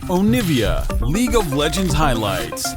Onivia, League of Legends highlights.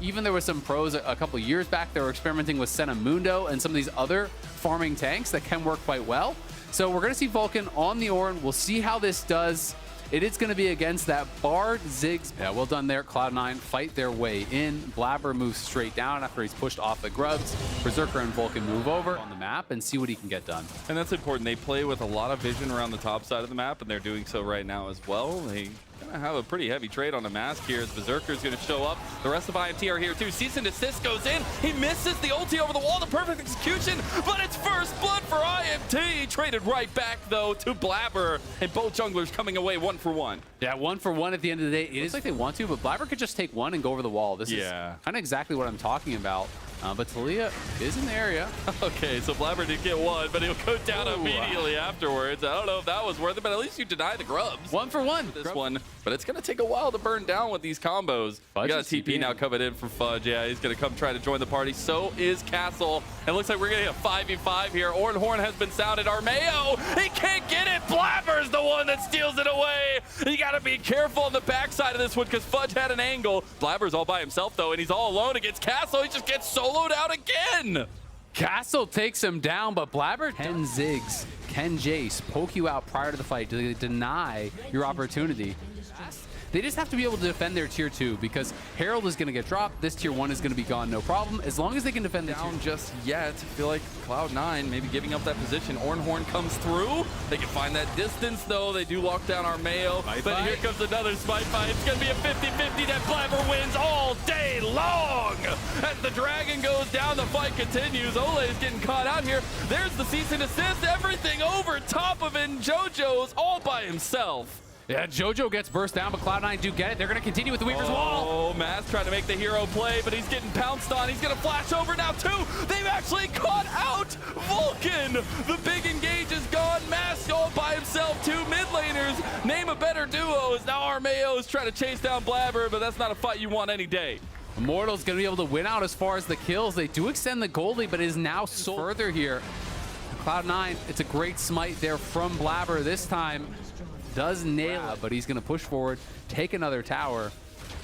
Even there was some pros a couple years back that were experimenting with Mundo and some of these other farming tanks that can work quite well. So we're going to see Vulcan on the Ornn. We'll see how this does. It is going to be against that Bard Ziggs. Yeah, well done there. Cloud9 fight their way in. Blabber moves straight down after he's pushed off the grubs. Berserker and Vulcan move over on the map and see what he can get done. And that's important. They play with a lot of vision around the top side of the map, and they're doing so right now as well. They gonna have a pretty heavy trade on the mask here as Berserker's gonna show up. The rest of IMT are here too. Cease and desist goes in. He misses the ulti over the wall. The perfect execution, but it's first blood for IMT. Traded right back though to Blabber, and both junglers coming away 1 for 1. Yeah, 1 for 1 at the end of the day. It is like they want to, but Blabber could just take one and go over the wall. This is kind of exactly what I'm talking about. But Talia is in the area. Okay, so Blabber did get one, but he'll go down immediately afterwards. I don't know if that was worth it, but at least you deny the grubs. 1 for 1. This one, but it's going to take a while to burn down with these combos. We got a TP now coming in for Fudge. Yeah, he's going to come try to join the party. So is Castle. It looks like we're going to get a 5v5 here. Horn has been sounded. Armeo, he can't get it. Blabber's the one that steals it away. You got to be careful on the backside of this one because Fudge had an angle. Blabber's all by himself, though, and he's all alone against Castle. He just gets soloed out again. Castle takes him down, but Blabber can Ziggs, can Jace poke you out prior to the fight to deny your opportunity. They just have to be able to defend their tier 2 because Herald is going to get dropped. This tier 1 is going to be gone, no problem. As long as they can defend the down just yet. I feel like Cloud9 maybe giving up that position. Horn comes through. They can find that distance though. They do lock down Armeo. But here comes another smite fight. It's going to be a 50-50 that Blabber wins all day long. As the dragon goes down, the fight continues. Ole is getting caught out here. There's the cease and desist. Everything over top of it. And JoJo's all by himself. Yeah, JoJo gets burst down, but Cloud9 do get it. They're going to continue with the Weaver's Wall. Oh, Mass trying to make the hero play, but he's getting pounced on. He's going to flash over now, too. They've actually caught out Vulcan. The big engage is gone. Mass all by himself. 2 mid laners. Name a better duo. As now Armeo is trying to chase down Blabber, but that's not a fight you want any day. Immortal's going to be able to win out as far as the kills. They do extend the gold lead, but it is now so further here. Cloud9, it's a great smite there from Blabber this time. Does nail it, but he's going to push forward, take another tower,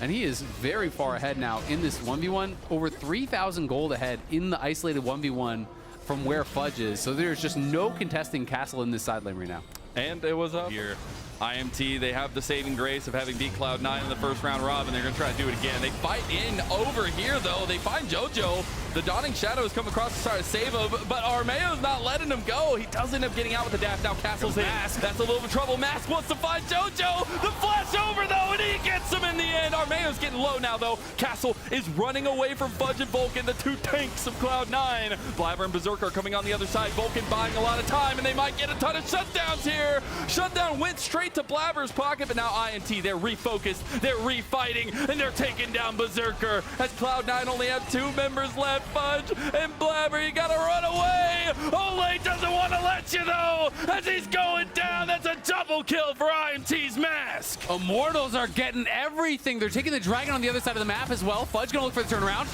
and he is very far ahead now in this 1v1. Over 3,000 gold ahead in the isolated 1v1 from where Fudge is. So there's just no contesting Castle in this side lane right now. And it was up here. IMT, they have the saving grace of having beat Cloud9 in the first round robin. They're going to try to do it again. They fight in over here, though. They find JoJo. The Dawning Shadow has come across to try to save him, but Armeo's not letting him go. He does end up getting out with the dash. Now Castle's in. That's a little bit of trouble. Mask wants to find JoJo. The flash over, though, and he gets him in the end. Armeo's getting low now, though. Castle is running away from Fudge and Vulcan, the 2 tanks of Cloud9. Blabber and Berserker are coming on the other side. Vulcan buying a lot of time, and they might get a ton of shutdowns here. Shutdown went straight to Blabber's pocket, but now IMT, they're refocused, they're refighting, and they're taking down Berserker. As Cloud9 only have 2 members left, Fudge and Blabber, you gotta run away. Ole doesn't want to let you, though, as he's going down. That's a double kill for IMT's Mask. Immortals are getting everything. They're taking the dragon on the other side of the map as well. Fudge gonna look for the turnaround.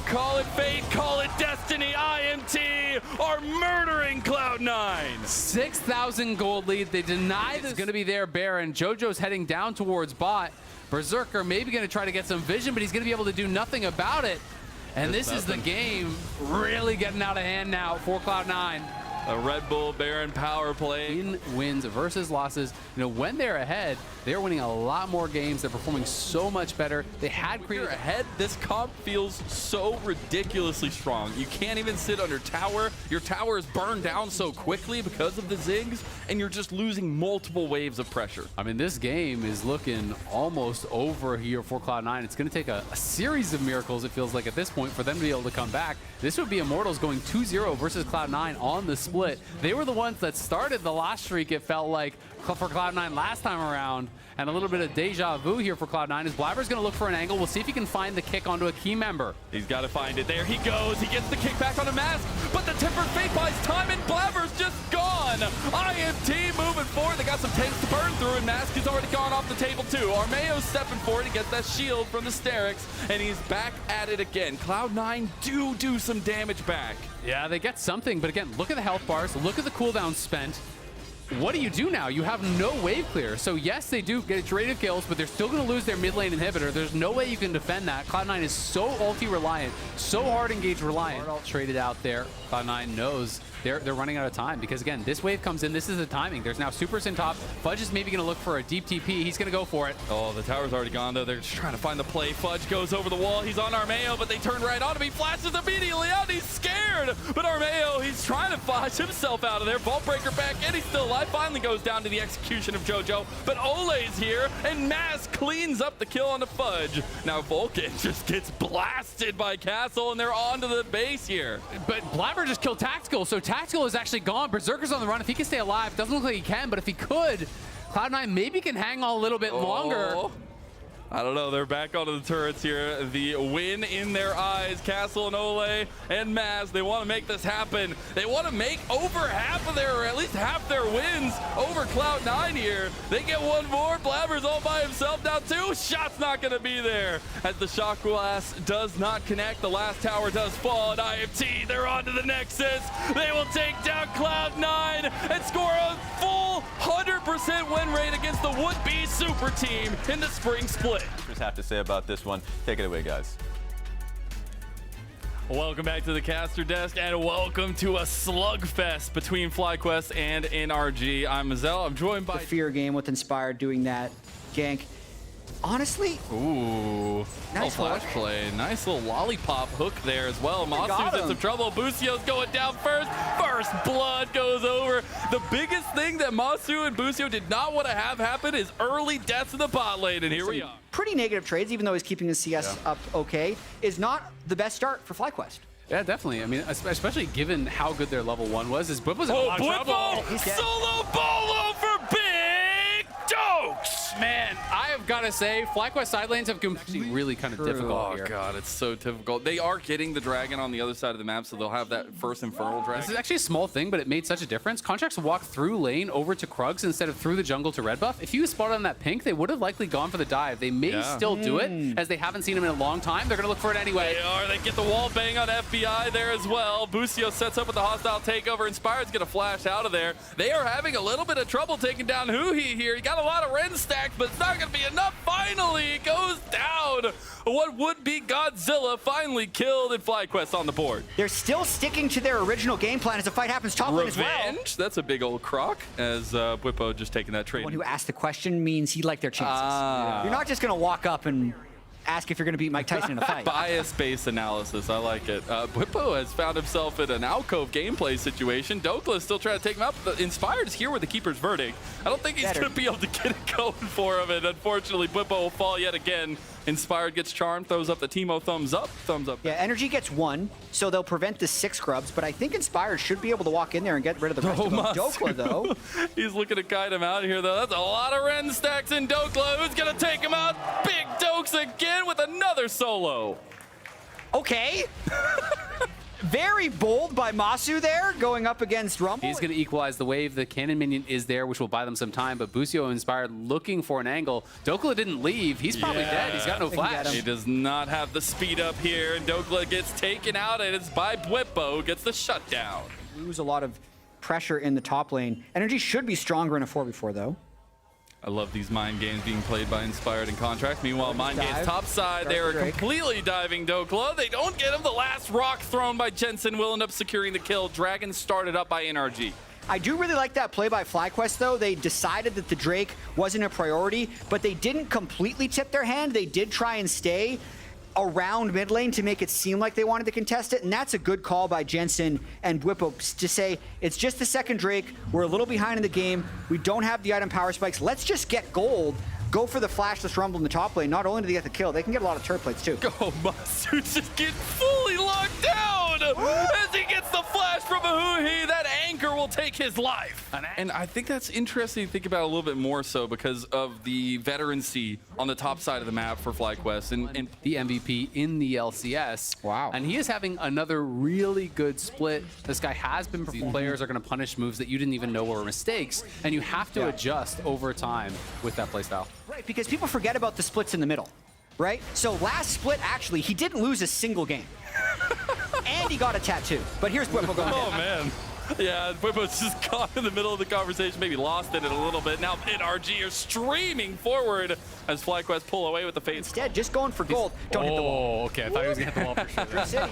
Call it fate, call it destiny. IMT are murdering Cloud9. 6,000 gold lead. They deny this. It's going to be their Baron. JoJo's heading down towards bot. Berserker maybe going to try to get some vision, but he's going to be able to do nothing about it. And this is the game really getting out of hand now for Cloud9. A Red Bull Baron power play. In wins versus losses, you know, when they're ahead, they're winning a lot more games. They're performing so much better. They had created ahead. This comp feels so ridiculously strong. You can't even sit under tower. Your tower is burned down so quickly because of the Ziggs, and you're just losing multiple waves of pressure. I mean, this game is looking almost over here for Cloud9. It's going to take a series of miracles, it feels like, at this point for them to be able to come back. This would be Immortals going 2-0 versus Cloud9 on the split. They were the ones that started the loss streak, it felt like, for Cloud9 last time around. And a little bit of deja vu here for Cloud9 as Blabber's going to look for an angle. We'll see if he can find the kick onto a key member. He's got to find it. There he goes. He gets the kick back on a Mask, but the Tempered Fate buys time, and Blabber's just gone. IMT moving forward. They got some tanks to burn through, and Mask has already gone off the table too. Armeo's stepping forward to get that shield from the Sterix, and he's back at it again. Cloud9 do some damage back. Yeah, they get something, but again, look at the health bars. Look at the cooldown spent. what do you do now? You have no wave clear. So yes, they do get a trade of kills, but they're still going to lose their mid lane inhibitor. There's no way you can defend that. Cloud9 is so ulti reliant, so hard engage reliant. Ult traded out there. Cloud9 knows they're running out of time because, again, this wave comes in. This is the timing. There's now supers in top. Fudge is maybe going to look for a deep TP. He's going to go for it. Oh, the tower's already gone, though. They're just trying to find the play. Fudge goes over the wall. He's on Armeo, but they turn right on him. He flashes immediately out. He's scared. But Armeo, he's trying to flash himself out of there. Vault Breaker back in. He's still alive. Finally goes down to the execution of JoJo. But Ole's here, and Mass cleans up the kill on the Fudge. Now Vulcan just gets blasted by Castle, and they're onto the base here. But Blabber just killed Tactical, so Tactical is actually gone. Berserker's on the run. If he can stay alive, doesn't look like he can, but if he could, Cloud9 maybe can hang on a little bit longer. I don't know. They're back onto the turrets here. The win in their eyes. Castle and Ole and Maz, they want to make this happen. They want to make over half of their, or at least half their wins over Cloud9 here. They get one more. Blabber's all by himself now. 2 shots not going to be there. As the shock glass does not connect, the last tower does fall. And IMT, they're on to the Nexus. They will take down Cloud9 and score a full 100% win rate against the would-be super team in the spring split. Just have to say about this one. Take it away, guys. Welcome back to the caster desk, and welcome to a slugfest between FlyQuest and NRG. I'm Mazel. I'm joined by the fear game with Inspired doing that gank. Honestly, ooh, nice flash play. Nice little lollipop hook there as well. Masu's in some trouble. Busio's going down first. First blood goes over. The biggest thing that Masu and Busio did not want to have happen is early deaths in the bot lane, and here we are. Pretty negative trades, even though he's keeping his CS up okay, is not the best start for FlyQuest. Yeah, definitely. I mean, especially given how good their level 1 was. His Blip was in a lot of trouble. Solo bolo for Big Dokes! Man, I have got to say, FlyQuest side lanes have completely really kind of difficult here. Oh god, it's so difficult. They are getting the dragon on the other side of the map, so they'll have that first Infernal Dragon. This is actually a small thing, but it made such a difference. Contracts walk through lane over to Krugs instead of through the jungle to red buff. If he was spotted on that pink, they would have likely gone for the dive. They may still do it, as they haven't seen him in a long time. They're going to look for it anyway. They are. They get the wall bang on FBI there as well. Busio sets up with the hostile takeover. Inspired's going to flash out of there. They are having a little bit of trouble taking down Huhi here. He got a lot of Ren stacks, but it's not going to be enough. Finally, it goes down. What would be Godzilla finally killed, and FlyQuest on the board. They're still sticking to their original game plan as the fight happens top lane as well. Revenge? That's a big old croc, as Whippo just taking that trade. The one who asked the question means he liked their chances. You're not just going to walk up and ask if you're going to beat Mike Tyson in a fight. Bias-based analysis. I like it. Whippo has found himself in an alcove gameplay situation. Dokla is still trying to take him out. But Inspired is here with the keeper's verdict. I don't think he's going to be able to get it going for him. And unfortunately, Whippo will fall yet again. Inspired gets charmed, throws up the Teemo thumbs up. Yeah, Energy gets 1, so they'll prevent the 6 grubs, but I think Inspired should be able to walk in there and get rid of the rest of them. Dokla, though. He's looking to kite him out here, though. That's a lot of Ren stacks in Dokla. Who's going to take him out? Big Dokes again with another solo. Okay. Very bold by Masu there, going up against Rumble. He's going to equalize the wave. The cannon minion is there, which will buy them some time, but Busio Inspired looking for an angle. Dokla didn't leave. He's probably dead. He's got no flash. He does not have the speed up here, and Dokla gets taken out, and it's by Whippo, gets the shutdown. Lose a lot of pressure in the top lane. Energy should be stronger in a 4v4, though. I love these mind games being played by Inspired in contract. Meanwhile, mind games top side, they are completely diving Dokla. They don't get him. The last rock thrown by Jensen will end up securing the kill. Dragon started up by NRG. I do really like that play by FlyQuest, though. They decided that the Drake wasn't a priority, but they didn't completely tip their hand. They did try and stay around mid lane to make it seem like they wanted to contest it, and that's a good call by Jensen and Whippo to say, it's just the second Drake, we're a little behind in the game, we don't have the item power spikes, let's just get gold, go for the flashless Rumble in the top lane. Not only do they get the kill, they can get a lot of turret plates too. Oh, Masu just get fully locked down as he gets the flash from Ahuhi. That anchor will take his life. And I think that's interesting to think about a little bit more so because of the veterancy on the top side of the map for FlyQuest and the MVP in the LCS. Wow. And he is having another really good split. This guy has been, these players are going to punish moves that you didn't even know were mistakes, and you have to adjust over time with that playstyle. Right, because people forget about the splits in the middle, right? So last split, actually, he didn't lose a single game. And he got a tattoo. But here's Whippo going. Oh, man. Yeah, Bwipo's just caught in the middle of the conversation, maybe lost in it a little bit. Now NRG are streaming forward as FlyQuest pull away with the fade. Instead, just going for gold. Don't hit the wall. Oh, okay. I thought he was going to hit the wall for sure. City.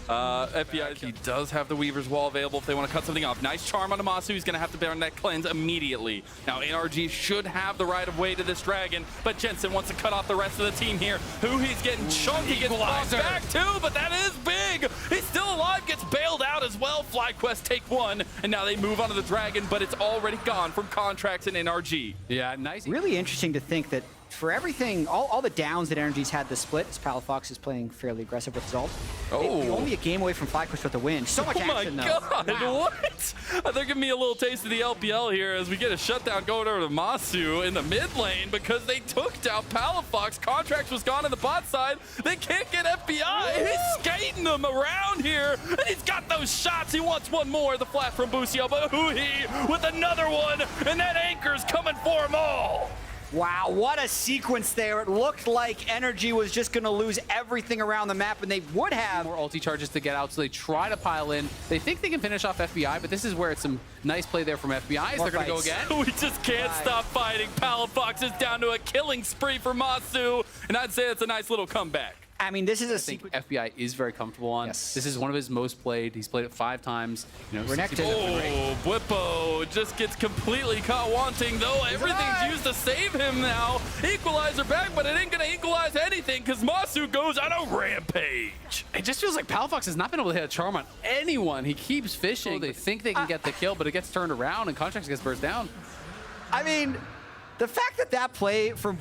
FBI, he does have the Weaver's Wall available if they want to cut something off. Nice charm on Amasu. He's going to have to bear on that cleanse immediately. Now, NRG should have the right of way to this dragon, but Jensen wants to cut off the rest of the team here. He's getting chunked. He gets bounced back too, but that is big. He's still alive, gets bailed out as well. FlyQuest take one, and now they move on to the dragon, but it's already gone from Contracts and NRG. Yeah, nice. Really interesting to think that for everything, all the downs that Energy's had this split, Palafox is playing fairly aggressive with his ult. Oh. They're only a game away from FlyQuest with the win. So much action, though. Oh my God, Wow. what? They're giving me a little taste of the LPL here as we get a shutdown going over to Masu in the mid lane because they took down Palafox. Contracts was gone on the bot side. They can't get FBI. He's skating them around here, and he's got those shots. He wants one more. The flash from Busio, but Huhi with another one, and that anchor's coming for them all. Wow, what a sequence there. It looked like Energy was just going to lose everything around the map, and they would have. More ulti charges to get out, so they try to pile in. They think they can finish off FBI, but this is where it's some nice play there from FBI. They're going to go again. We just can't stop fighting. Palafox is down to a killing spree for Masu, and I'd say it's a nice little comeback. I mean, this is a I think sequence. FBI is very comfortable on. Yes. This is one of his most played. He's played it 5 times. You know, Renekton. 60%. Oh, Bwipo just gets completely caught wanting, though everything's alive. used to save him now. Equalizer back, but it ain't gonna equalize anything because Masu goes on a rampage. It just feels like Palafox has not been able to hit a charm on anyone. He keeps fishing. They think they can get the kill, but it gets turned around and Contracts gets burst down. I mean, the fact that that play from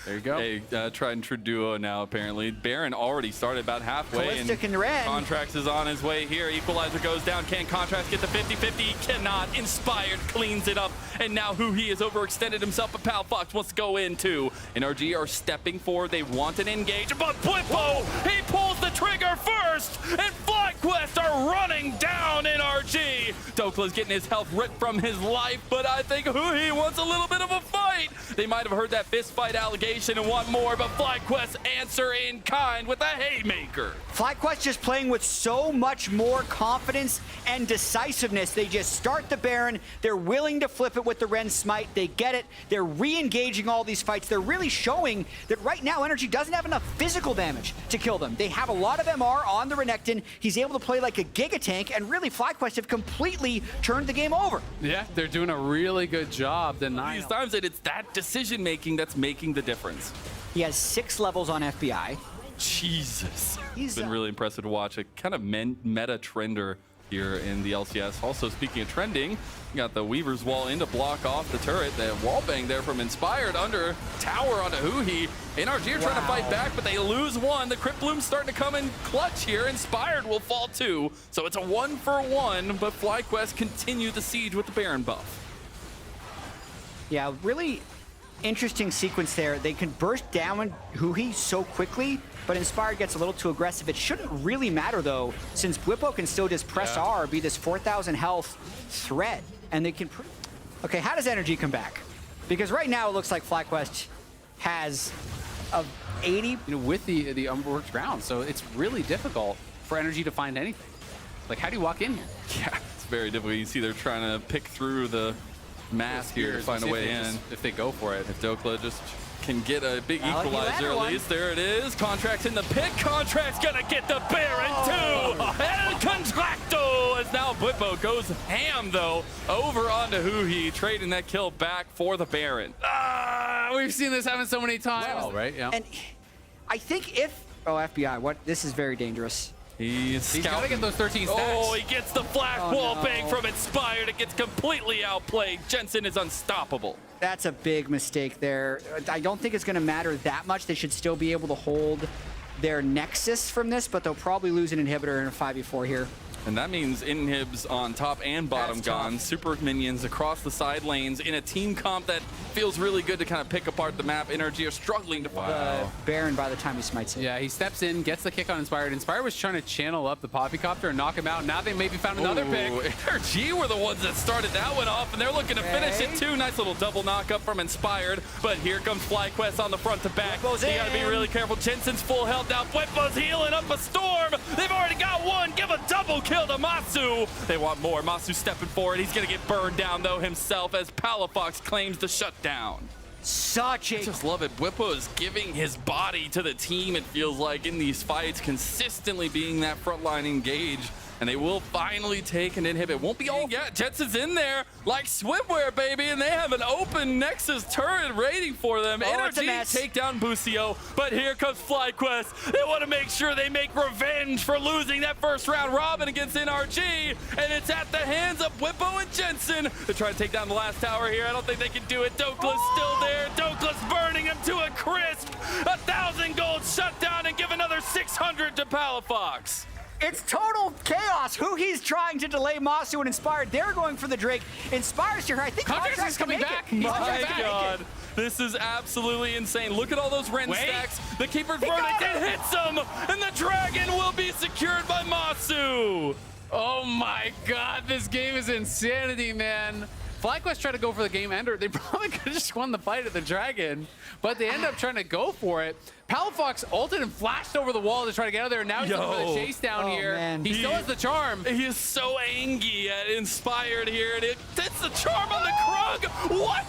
There you go. Hey, tried and true duo now, apparently. Baron already started about halfway. Ballistic and Ren. Contracts is on his way here. Equalizer goes down. Can Contracts get the 50-50? He cannot. Inspired cleans it up. And now Huhi has overextended himself, but Palafox wants to go in too. NRG are stepping forward. They want an engage, but Bwipo, he pulls the trigger first, and FlyQuest are running down NRG. Dokla's getting his health ripped from his life, but I think Huhi wants a little bit of a fight. They might have heard that fist fight allegation and want more, but FlyQuest answer in kind with a haymaker. FlyQuest just playing with so much more confidence and decisiveness. They just start the Baron. They're willing to flip it with the Ren Smite. They get it. They're re-engaging all these fights. They're really showing that right now Energy doesn't have enough physical damage to kill them. They have a lot of MR on the Renekton. He's able to play like a Giga Tank, and really FlyQuest have completely turned the game over. Yeah, they're doing a really good job denying. These times that it's that decision making that's making the difference. He has 6 levels on FBI. Jesus. He's, It's been really impressive to watch. A kind of meta trender here in the LCS. Also, speaking of trending, you got the Weaver's Wall in to block off the turret. The wallbang there from Inspired under tower onto Huhi. NRG are trying to fight back, but they lose one. The Crypt Bloom's starting to come in clutch here. Inspired will fall too. So it's a 1-for-1, but FlyQuest continue the siege with the Baron buff. Yeah, really interesting sequence there. They can burst down Huhi so quickly, but Inspired gets a little too aggressive. It shouldn't really matter, though, since Bwipo can still just press R, be this 4,000 health threat, and they can... Okay, how does Energy come back? Because right now it looks like FlyQuest has a 80... You know, with the unworked ground, so it's really difficult for Energy to find anything. Like, how do you walk in here? Yeah, it's very difficult. You see they're trying to pick through the mask here to find a way in. If they go for it. If Dokla just can get a big Well, he equalizer landed at one. least. There it is. Contracts in the pit. Contracts gonna get the Baron too. El Contracto as now Bwipo goes ham though over onto Huhi, trading that kill back for the Baron. We've seen this happen so many times. Wow. Right, yeah. And I think if... Oh, FBI, what? This is very dangerous. He's got to get those 13 stacks. Oh, he gets the flash wall no. bang from Inspired. It gets completely outplayed. Jensen is unstoppable. That's a big mistake there. I don't think it's going to matter that much. They should still be able to hold their Nexus from this, but they'll probably lose an inhibitor in a 5v4 here. And that means inhibs on top and bottom That's gone. tough. Super minions across the side lanes in a team comp that feels really good to kind of pick apart the map. NRG are struggling to find. Baron by the time he smites it. Yeah, he steps in, gets the kick on Inspired. Inspired was trying to channel up the Poppycopter and knock him out. Now they maybe found another pick. NRG were the ones that started that one off, and they're looking to finish it too. Nice little double knock up from Inspired, but here comes FlyQuest on the front to back. Bwipo's You gotta be in. really careful. Jensen's full health now. Bwipo's healing up a storm. They've already got one. Give a double kill to Masu. They want more. Masu stepping forward. He's going to get burned down, though, himself as Palafox claims the shutdown. Such a... I just love it. Bwipo is giving his body to the team, it feels like, in these fights, consistently being that frontline engage. And they will finally take an inhibit. Won't be all yet. Jensen's in there like swimwear, baby, and they have an open Nexus turret waiting for them. Energy take down Busio, but here comes FlyQuest. They want to make sure they make revenge for losing that first round robin against NRG, and it's at the hands of Bwipo and Jensen. They're trying to take down the last tower here. I don't think they can do it. Dokla's still there. Dokla's burning him to a crisp. 1,000 gold shut down and give another 600 to Palafox. It's total chaos. Who he's trying to delay Masu and Inspired. They're going for the Drake. Inspired's here. I think Contracts is coming back. My God. This is absolutely insane. Look at all those Ren stacks. The Keeper's Verdict, it hits him, and the Dragon will be secured by Masu. Oh my God, this game is insanity, man. FlyQuest tried to go for the game ender. They probably could have just won the fight at the Dragon, but they end up trying to go for it. Palafox ulted and flashed over the wall to try to get out of there. Now he's looking for the chase down here. Man. He still has the charm. He is so angry at Inspired here, and it hits the charm on the Krug. What?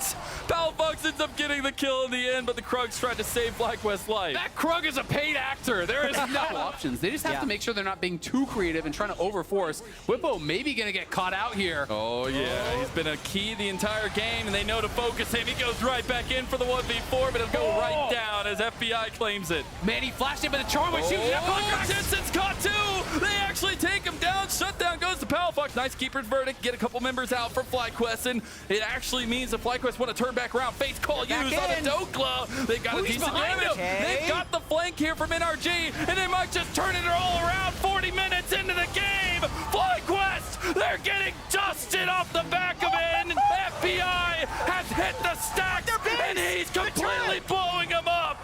Palafox ends up getting the kill in the end, but the Krug's tried to save FlyQuest's life. That Krug is a paid actor. There is no options. They just have to make sure they're not being too creative and trying to overforce. Bwipo maybe going to get caught out here. Oh, yeah. He's been a key the entire game, and they know to focus him. He goes right back in for the 1v4, but it'll go right down as FBI claims it. Man, he flashed in, but the charm was shooting up contracts. Jensen's caught too. They actually take him down. Shutdown goes to Palafox. Nice Keeper's Verdict. Get a couple members out for FlyQuest, and it actually means that FlyQuest want to turn back around. Face call used on the Dokla. They've got a decent damage. They've got the flank here from NRG, and they might just turn it all around 40 minutes into the game. FlyQuest, they're getting dusted off the back of it, and FBI has hit the stack, and he's completely blowing them up.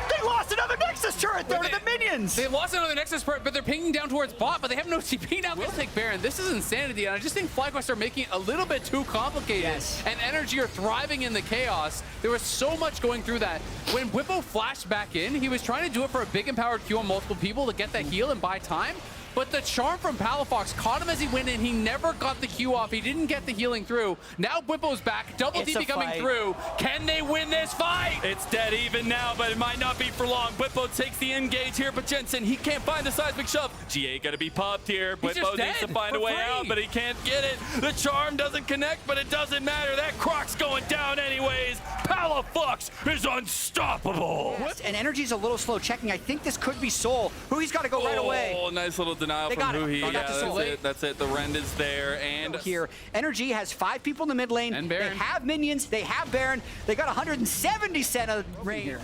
They lost another Nexus turret. They're the minions. They lost another Nexus turret, but they're pinging down towards bot, but they have no TP now. We'll take Baron. This is insanity, and I just think FlyQuest are making it a little bit too complicated. Yes. And Energy are thriving in the chaos. There was so much going through that. When Bwipo flashed back in, he was trying to do it for a big empowered Q on multiple people to get that heal and buy time. But the charm from Palafox caught him as he went in. He never got the Q off. He didn't get the healing through. Now Bwipo's back. Double TP coming through. Can they win this fight? It's dead even now, but it might not be for long. Bwipo takes the engage here, but Jensen, he can't find the seismic shove. GA gonna be popped here. Bwipo needs to find a way out, but he can't get it. The charm doesn't connect, but it doesn't matter. That Croc's going down anyways. Palafox is unstoppable. Yes. And Energy's a little slow checking. I think this could be Soul, who he's got to go right away. Oh, nice little denial from Huhi. Yeah, that's it. The Rend is there, and here, Energy has 5 people in the mid lane. And Baron. They have minions. They have Baron. They got 170 cent of rain here.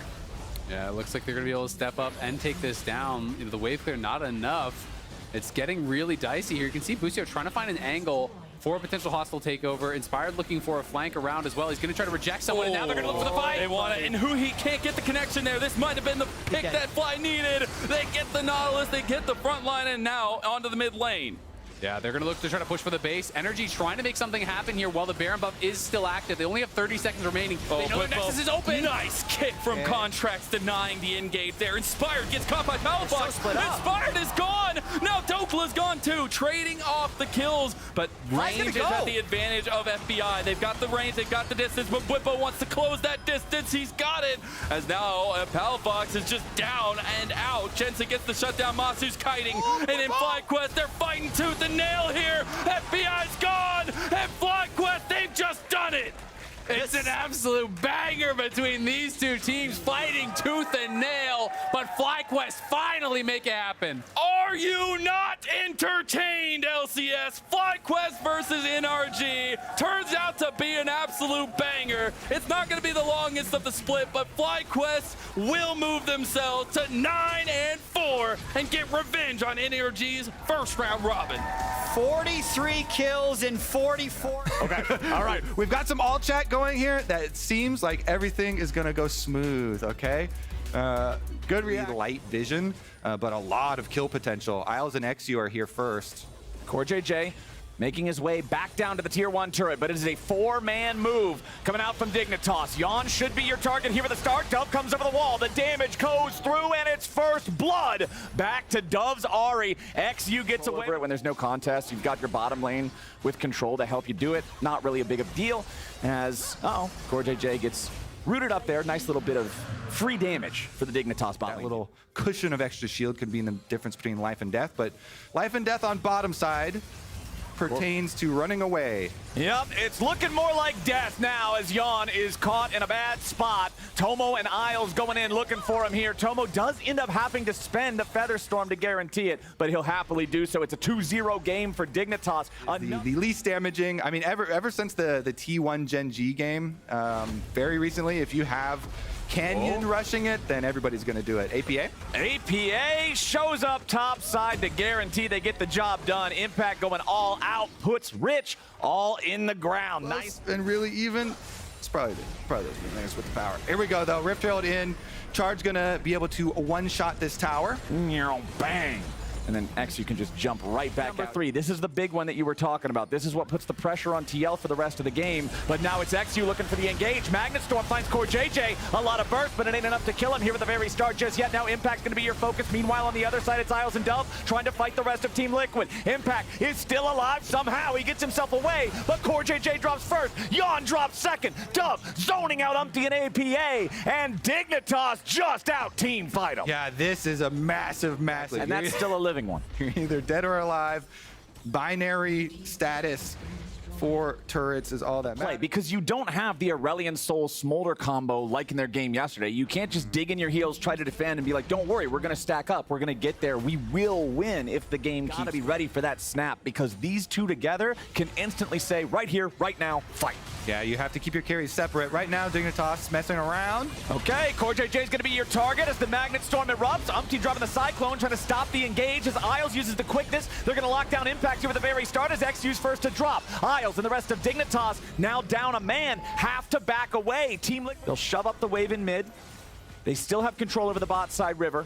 Yeah, it looks like they're going to be able to step up and take this down. You know, the wave clear, not enough. It's getting really dicey here. You can see Busio trying to find an angle for a potential hostile takeover. Inspired looking for a flank around as well. He's going to try to reject someone, and now they're going to look for the fight. They want it, and Huhi can't get the connection there. This might have been the pick that Fly needed. They get the Nautilus, they get the front line, and now onto the mid lane. Yeah, they're going to look to try to push for the base. Energy trying to make something happen here while the Baron buff is still active. They only have 30 seconds remaining. They know their Nexus is open. Nice kick from Contracts, denying the engage there. Inspired gets caught by Palafox. Inspired is gone. Now Dokla's gone too, trading off the kills. But range is at the advantage of FBI. They've got the range, they've got the distance, but Bwipo wants to close that distance. He's got it. As now Palafox is just down and out. Jensen gets the shutdown. Masu's kiting. And in FlyQuest, they're fighting tooth and nail here. FBI's gone, and FlyQuest, they've just done it. It's an absolute banger between these two teams, fighting tooth and nail, but FlyQuest finally make it happen. Are you not entertained, LCS? FlyQuest versus NRG turns out to be an absolute banger. It's not going to be the longest of the split, but FlyQuest will move themselves to 9-4 and get revenge on NRG's first round robin. 43 kills in 44. Okay, all right. We've got some all chat going here that it seems like everything is going to go smooth, okay? Good light vision, but a lot of kill potential. Isles and XU are here first. Core JJ making his way back down to the tier 1 turret, but it is a 4-man move coming out from Dignitas. Yon should be your target here at the start. Dove comes over the wall. The damage goes through, and it's first blood. Back to Dove's Ari. XU gets away when there's no contest. You've got your bottom lane with control to help you do it. Not really a big of a deal, as, CoreJJ gets rooted up there. Nice little bit of free damage for the Dignitas bot lane. That little cushion of extra shield could be the difference between life and death, but life and death on bottom side pertains to running away. Yep, it's looking more like death now as Yon is caught in a bad spot. Tomo and Isles going in looking for him here. Tomo does end up having to spend a Featherstorm to guarantee it, but he'll happily do so. It's a 2-0 game for Dignitas. The least damaging, I mean, ever since the T1 Gen G game, very recently, if you have Canyon rushing it, then everybody's going to do it. APA? APA shows up top side to guarantee they get the job done. Impact going all out, puts Rich all in the ground. Nice. And really even. It's probably those things with the power. Here we go, though. Rift Herald in. Charge going to be able to one-shot this tower. Bang. And then X, you can just jump right back. Number 3, this is the big one that you were talking about. This is what puts the pressure on TL for the rest of the game. But now it's XU looking for the engage. Magnet Storm finds CoreJJ. A lot of burst, but it ain't enough to kill him here at the very start just yet. Now Impact's going to be your focus. Meanwhile, on the other side, it's Isles and Dove trying to fight the rest of Team Liquid. Impact is still alive somehow. He gets himself away, but CoreJJ drops first. Yon drops second. Dove zoning out Umpty and APA. And Dignitas just out team fight him. Yeah, this is a massive. And that's still a living one. You're either dead or alive. Binary status for turrets is all that matters. Because you don't have the Aurelion Soul Smolder combo like in their game yesterday. You can't just dig in your heels, try to defend, and be like, don't worry, we're going to stack up. We're going to get there. We will win if the game keeps. Gotta be ready for that snap, because these two together can instantly say, right here, right now, fight. Yeah, you have to keep your carries separate. Right now, Dignitas messing around. Okay, CoreJJ is going to be your target as the Magnet Storm erupts. Umpty dropping the Cyclone, trying to stop the engage as Isles uses the quickness. They're going to lock down Impact here at the very start as XU's first to drop. Isles and the rest of Dignitas now down a man, have to back away. Team Liquid, they'll shove up the wave in mid. They still have control over the bot side river.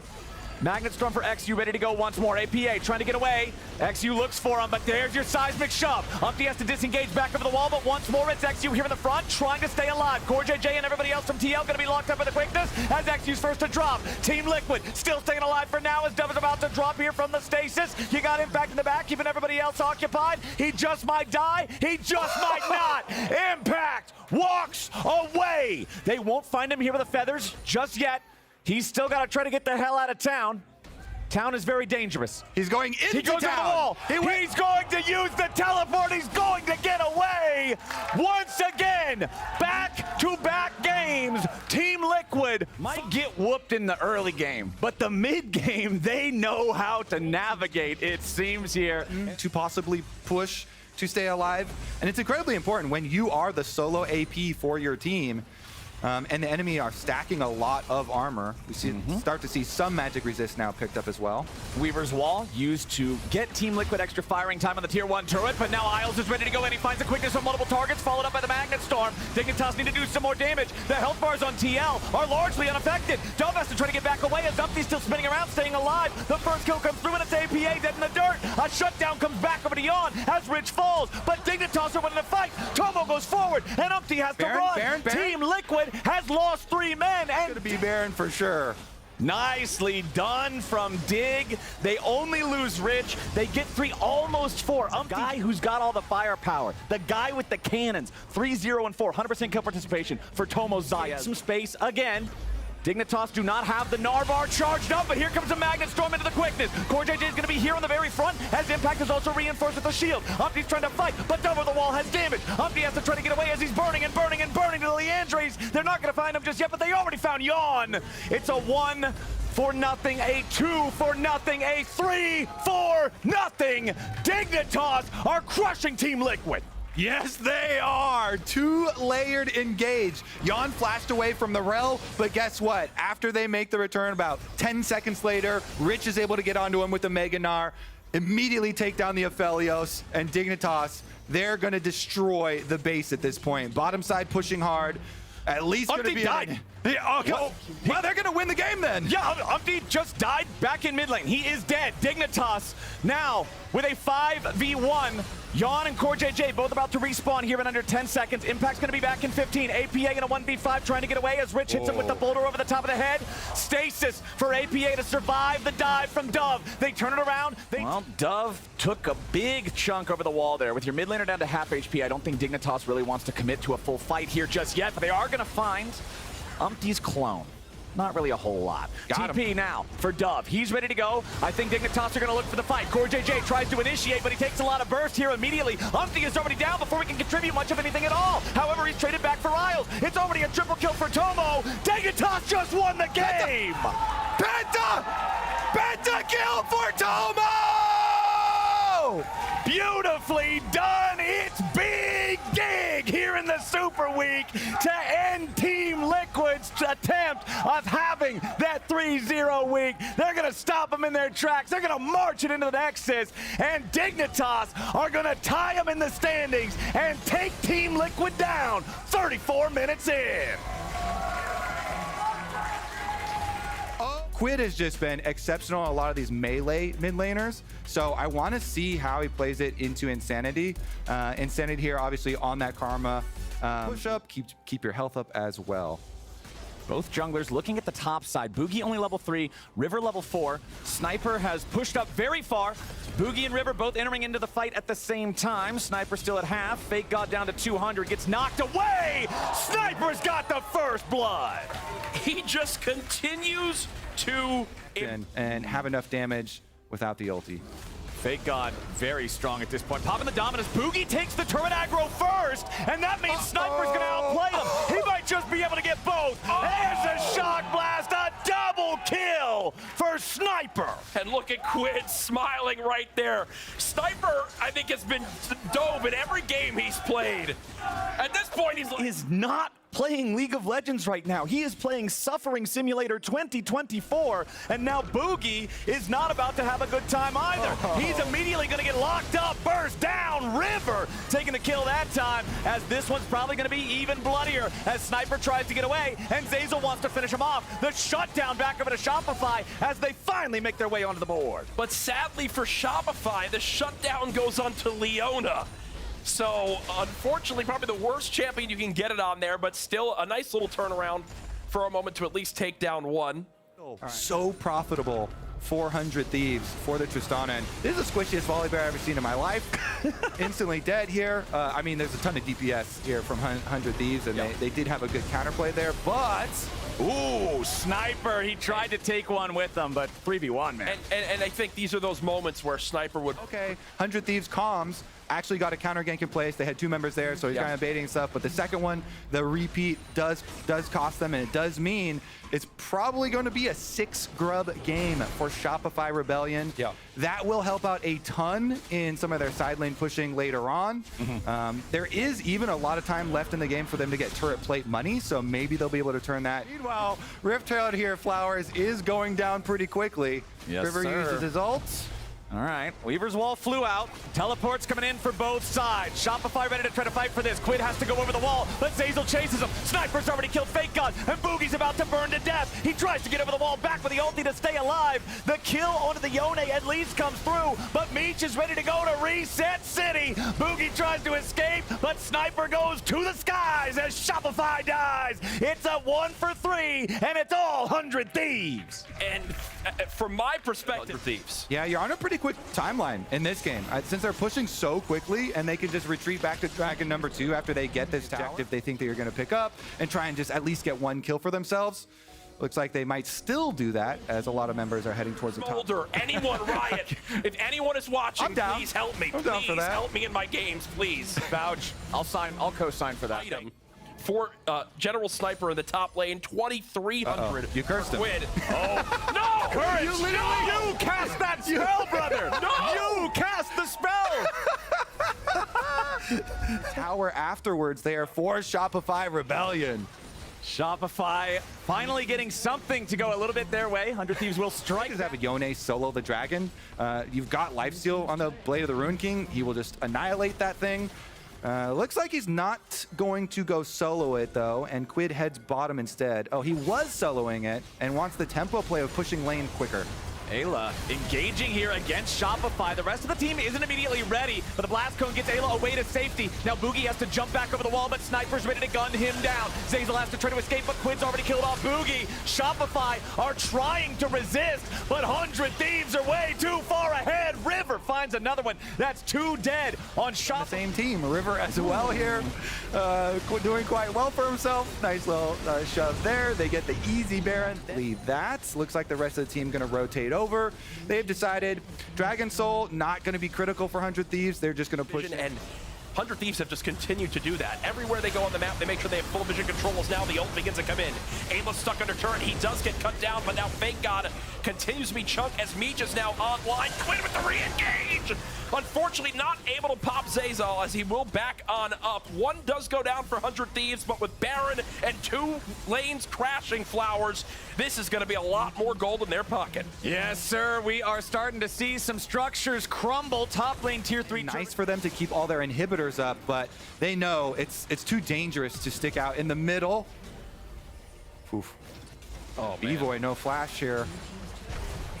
Magnet Storm for XU, ready to go once more. APA trying to get away. XU looks for him, but there's your seismic shove. Umpty has to disengage back over the wall, but once more it's XU here in the front, trying to stay alive. CoreJJ and everybody else from TL going to be locked up with the quickness as XU's first to drop. Team Liquid still staying alive for now as Dove is about to drop here from the stasis. You got Impact in the back, keeping everybody else occupied. He just might die. He just might not. Impact walks away. They won't find him here with the feathers just yet. He's still got to try to get the hell out of town. Town is very dangerous. He's going into He goes town. to the wall. He's going to use the teleport. He's going to get away. Once again, back-to-back games. Team Liquid might get whooped in the early game, but the mid game, they know how to navigate, it seems here. To possibly push to stay alive. And it's incredibly important when you are the solo AP for your team. And the enemy are stacking a lot of armor. We start to see some magic resist now picked up as well. Weaver's Wall used to get Team Liquid extra firing time on the tier 1 turret, but now Isles is ready to go in. He finds the quickness on multiple targets, followed up by the Magnet Storm. Dignitas need to do some more damage. The health bars on TL are largely unaffected. Dove has to try to get back away as Umpty's still spinning around, staying alive. The first kill comes through and it's APA dead in the dirt. A shutdown comes back over to Yon as Rich falls, but Dignitas are winning the fight. Tomo goes forward and Umpty has to run. Baron. Team Liquid has lost 3 men. And It's gonna be Baron for sure. nicely done from Dig. They only lose Rich. They get 3, almost 4. Guy who's got all the firepower. The guy with the cannons. 3-0 and 4. 100% kill participation for Tomo Zaya. Some space again. Dignitas do not have the Narvar charged up, but here comes a Magnet Storm into the quickness. CoreJJ is going to be here on the very front, as Impact is also reinforced with the shield. Umpty's trying to fight, but Dove over the wall has damage. Umpty has to try to get away as he's burning and burning and burning to the Leandres. They're not going to find him just yet, but they already found Yon. It's a 1-0, a 2-0, a 3-0. Dignitas are crushing Team Liquid. Yes, they are. 2-layered engage. Yon flashed away from the Rel, but guess what? After they make the return, about 10 seconds later, Rich is able to get onto him with the Meganar, immediately take down the Aphelios, and Dignitas, they're going to destroy the base at this point. Bottom side pushing hard. At least going to be... died. Yeah, okay. Well, they're going to win the game then. Yeah, Umpty just died back in mid lane. He is dead. Dignitas now with a 5v1 Yawn and Core JJ both about to respawn here in under 10 seconds. Impact's going to be back in 15. APA in a 1v5 trying to get away as Rich hits him with the boulder over the top of the head. Stasis for APA to survive the dive from Dove. They turn it around. Well, Dove took a big chunk over the wall there. With your mid laner down to half HP, I don't think Dignitas really wants to commit to a full fight here just yet, but they are going to find Umpty's clone. Not really a whole lot. TP now for Dove. He's ready to go. I think Dignitas are going to look for the fight. Core JJ tries to initiate, but he takes a lot of burst here immediately. Umpty is already down before we can contribute much of anything at all. However, he's traded back for Isles. It's already a triple kill for Tomo. Dignitas just won the game! Penta! Penta kill for Tomo! Beautifully done! It's big gig here in the Super Week to end Team Liquid's attempt of having that 3-0 week. They're going to stop them in their tracks. They're going to march it into the Nexus, and Dignitas are going to tie them in the standings and take Team Liquid down 34 minutes in. Quid has just been exceptional on a lot of these melee mid laners, so I want to see how he plays it into Insanity. Insanity here, obviously on that Karma. Push up, keep your health up as well. Both junglers looking at the top side. Boogie only level 3, River level 4. Sniper has pushed up very far. Boogie and River both entering into the fight at the same time. Sniper still at half. Fake God down to 200, gets knocked away. Sniper's got the first blood. He just continues to and have enough damage without the ulti. Fake God very strong at this point. Popping the dominance. Boogie takes the turret aggro first, and that means Sniper's gonna outplay him. He might just be able to get both. There's a shock blast, a double kill for Sniper. And look at Quid smiling right there. Sniper, I think, has been dove in every game he's played. At this point, he's like... Is not playing League of Legends right now. He is playing Suffering Simulator 2024, and now Boogie is not about to have a good time either. He's immediately going to get locked up, burst down, River taking the kill that time, as this one's probably going to be even bloodier as Sniper tries to get away, and Zeyzal wants to finish him off. The shutdown back over to Shopify as they finally make their way onto the board. But sadly for Shopify, the shutdown goes on to Leona. So, unfortunately, probably the worst champion you can get it on there, but still a nice little turnaround for a moment to at least take down one. So profitable. 400 Thieves for the Tristana. And this is the squishiest volley bear I've ever seen in my life. Instantly dead here. I mean, there's a ton of DPS here from 100 Thieves, and they did have a good counterplay there, but... Ooh, Sniper, he tried to take one with them, but 3v1, man. And I think these are those moments where Sniper would... Okay, 100 Thieves comms actually got a counter gank in place. They had 2 members there, so he's kind of baiting stuff. But the second one, the repeat does cost them, and it does mean it's probably going to be a 6-grub game for Shopify Rebellion. Yeah. That will help out a ton in some of their side lane pushing later on. There is even a lot of time left in the game for them to get turret plate money, so maybe they'll be able to turn that. Meanwhile, Rift Herald here, Flowers, is going down pretty quickly. Yes, River uses his ult. All right, Weaver's Wall flew out. Teleports coming in for both sides. Shopify ready to try to fight for this. Quid has to go over the wall, but Zeyzal chases him. Sniper's already killed Fake God, and Boogie's about to burn to death. He tries to get over the wall, back with the ulti to stay alive. The kill onto the Yone at least comes through, but Meech is ready to go to Reset City. Boogie tries to escape, but Sniper goes to the skies as Shopify dies. It's a 1 for 3, and it's all 100 Thieves. And from my perspective, Thieves. Yeah, you're on a pretty quick timeline in this game. Since they're pushing so quickly and they can just retreat back to Dragon number 2 after they get this objective they think that you're going to pick up and try and just at least get 1 kill for themselves. Looks like they might still do that as a lot of members are heading towards the top. Boulder, anyone, Riot, if anyone is watching, please help me. I'm down for that. Help me in my games, please. Vouch. I'll co-sign for that. Item. For General Sniper in the top lane, 2,300. You cursed him. Quid. Oh, no! Courage! You cast that spell, brother! No! You cast the spell! Tower afterwards there for Shopify Rebellion. Shopify finally getting something to go a little bit their way. 100 Thieves will strike. Does have a Yone solo the dragon. You've got Lifesteal on the Blade of the Ruin King. He will just annihilate that thing. Looks like he's not going to go solo it, though, and Quid heads bottom instead. Oh, he was soloing it and wants the tempo play of pushing lane quicker. Ayla engaging here against Shopify. The rest of the team isn't immediately ready, but the blast cone gets Ayla away to safety. Now Boogie has to jump back over the wall, but Sniper's ready to gun him down. Zeyzal has to try to escape, but Quid's already killed off Boogie. Shopify are trying to resist, but 100 Thieves are way too far ahead. River finds another one. That's 2 dead on Shopify. Same team. River as well here, doing quite well for himself. Nice little shove there. They get the easy Baron. That looks like the rest of the team going to rotate over. They've decided Dragon Soul not going to be critical for 100 Thieves. They're just going to push. And 100 Thieves have just continued to do that. Everywhere they go on the map, they make sure they have full vision controls. Now the ult begins to come in. Ayla's stuck under turret. He does get cut down, but now Fake God continues to be chunked as Meech is now online. Quinn with the re-engage! Unfortunately, not able to pop Zeyzal as he will back on up. One does go down for 100 Thieves, but with Baron and 2 lanes crashing Flowers, this is going to be a lot more gold in their pocket. Yes, sir. We are starting to see some structures crumble. Top lane tier 3. Nice for them to keep all their inhibitors up, but they know it's too dangerous to stick out in the middle. Oof. Oh, man. B-Boy, no flash here.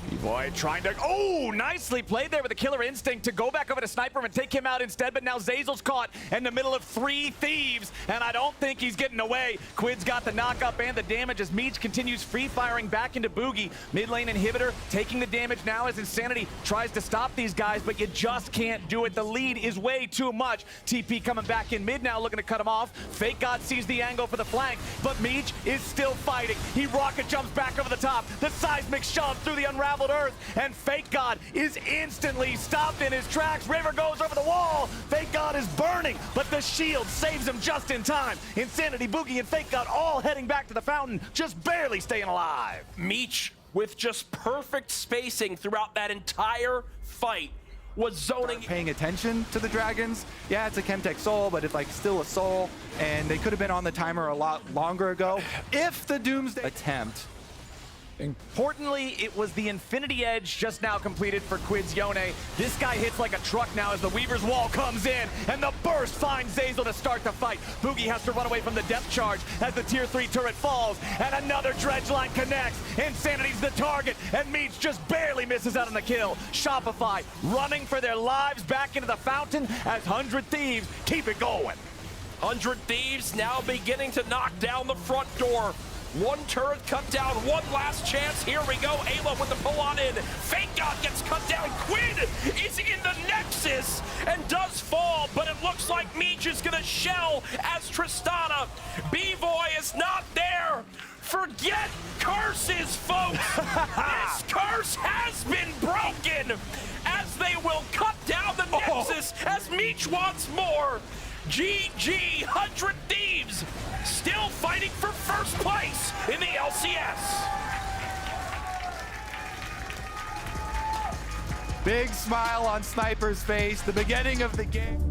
B-Boy trying to... Oh, nicely played there with a killer instinct to go back over to Sniper and take him out instead, but now Zeyzal's caught in the middle of 3 Thieves, and I don't think he's getting away. Quid's got the knock-up and the damage as Meech continues free-firing back into Boogie. Mid-lane inhibitor taking the damage now as Insanity tries to stop these guys, but you just can't do it. The lead is way too much. TP coming back in mid now, looking to cut him off. Fake God sees the angle for the flank, but Meech is still fighting. He rocket jumps back over the top. The seismic shove through the unraveled earth, and Fake God is instantly stopped in his tracks. River goes over the wall. Fake God is burning, but the shield saves him just in time. Insanity, Boogie, and Fake God all heading back to the fountain, just barely staying alive. Meech with just perfect spacing throughout that entire fight was zoning. Paying attention to the Dragons. Yeah, it's a Chemtech Soul, but it's like still a Soul, and they could have been on the timer a lot longer ago if the Doomsday attempt. Importantly, it was the Infinity Edge just now completed for Quid's Yone. This guy hits like a truck now as the Weaver's Wall comes in, and the burst finds Zeyzal to start the fight. Boogie has to run away from the depth charge as the tier 3 turret falls, and another dredge line connects. Insanity's the target, and Meech just barely misses out on the kill. Shopify running for their lives back into the fountain as 100 Thieves keep it going. 100 Thieves now beginning to knock down the front door. 1 turret cut down, 1 last chance. Here we go. Ayla with the pull on in. Fake God gets cut down. Quid is in the Nexus and does fall, but it looks like Meech is going to shell as Tristana. B-Boy is not there. Forget curses, folks. This curse has been broken as they will cut down the Nexus as Meech wants more. GG, 100 Thieves, still fighting for first place in the LCS. Big smile on Sniper's face, the beginning of the game.